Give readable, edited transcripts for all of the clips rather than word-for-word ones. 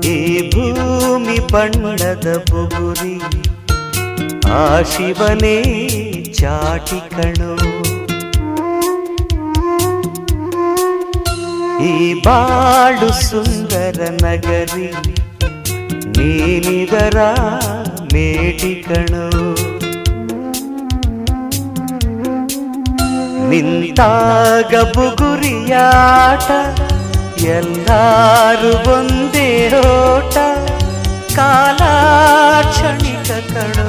ಈ ಭೂಮಿ ಬಣ್ಣದ ಬುಗುರಿ ಆ ಶಿವನೇ ಚಾಟಿ ಕಣೋ. ಈ ಬಾಳು ಸುಂದರ ನಗರಿ ನೀನಿದರ ಮೇಟಿ ಕಣೋ. ನಿಂತಾಗ ಬುಗುರಿಯಾಟ ಎಲ್ಲಾರು ಒಂದೇ ಓಟ ಕಾಲ ಕ್ಷಣಿಕ ಕಣೋ.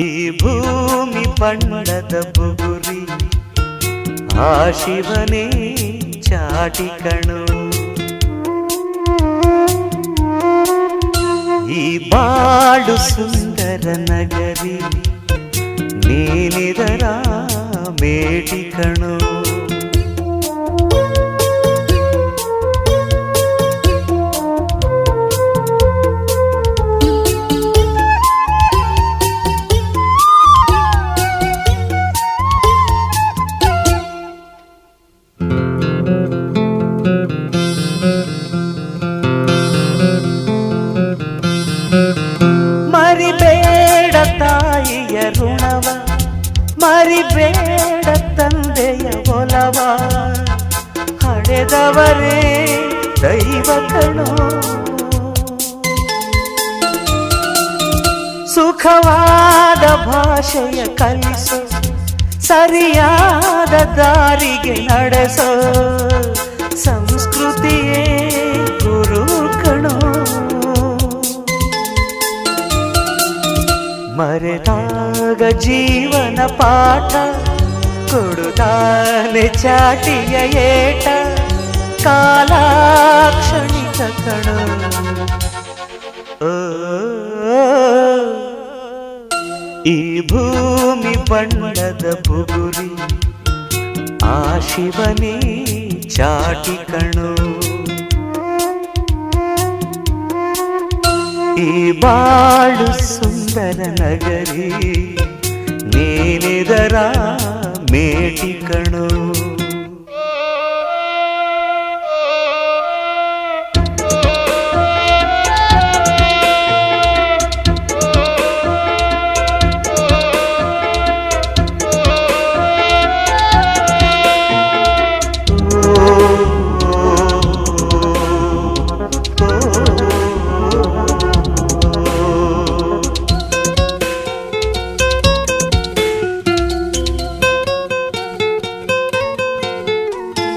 ಈ ಭೂಮಿ ಬಣ್ಣದ ಬುಗುರಿ ಆ ಶಿವನೇ ಚಾಟಿ ಕಣೋ. ಈ ಬಾಳು ಸುಂದರ ನಗರಿ ನೀನಿದರ ಮೇಟಿ ಕಣೋ. ಮರಿಬೇಡ ತಾಯಿಯ ಋಣವ, ಮರಿಬೇಡ ತಂದೆಯ ಒಲವ, ಹಡೆದವರೇ ದೈವ ಕಣೋ. ಸುಖವಾದ ಭಾಷೆಯ ಕಲಿಸೋ, ಸರಿಯಾದ ದಾರಿಗೆ ನಡೆಸೋ, ಸಂಸ್ಕೃತಿಯೇ ಗುರು ಕಣೋ. ಮರೆತಾಗ ಜೀವನ ಪಾಠ ಕೊಡುತ್ತಾನೆ ಚಾಟಿಯ ಏಟ ಕಾಲ ಕ್ಷಣಿಕ ಕಣೋ. ಈ ಭೂಮಿ ಬಣ್ಣದ ಬುಗುರಿ ಆ ಶಿವನೇ ಚಾಟಿ ಕಣೋ. ಈ ಬಾಳು ಸುಂದರ ನಗರಿ ನೀನಿದರ ಮೇಟಿ ಕಣೋ.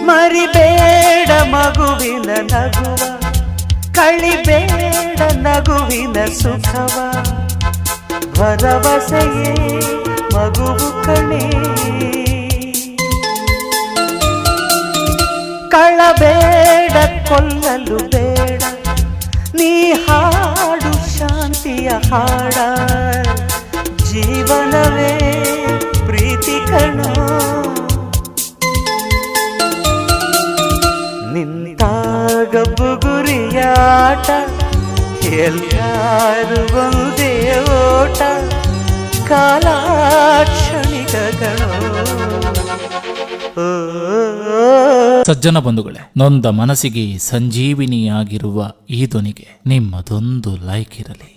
ಮರಿಬೇಡ ಮಗುವಿನ ನಗುವ, ಕಳಿಬೇಡ ನಗುವಿನ ಸುಖವ, ಭರವಸೆಯೇ ಮಗುವು ಕಣೆ. ಕಳಬೇಡ ಕೊಲ್ಲಲು ಬೇಡ, ನೀ ಹಾಡು ಶಾಂತಿಯ ಹಾಡ, ಜೀವನವೇ ಪ್ರೀತಿ ಕಣೋ. ನಿಂತಾಗ ಬುಗುರಿಯಾಟ ಎಲ್ಲಾರು ಒಂದೇ ಓಟ ಕಾಲ ಕ್ಷಣಿಕ ಕಣೋ. ಸಜ್ಜನ ಬಂಧುಗಳೇ, ನೊಂದ ಮನಸ್ಸಿಗೆ ಸಂಜೀವಿನಿಯಾಗಿರುವ ಈ ಧ್ವನಿಗೆ ನಿಮ್ಮದೊಂದು ಲೈಕ್ ಇರಲಿ.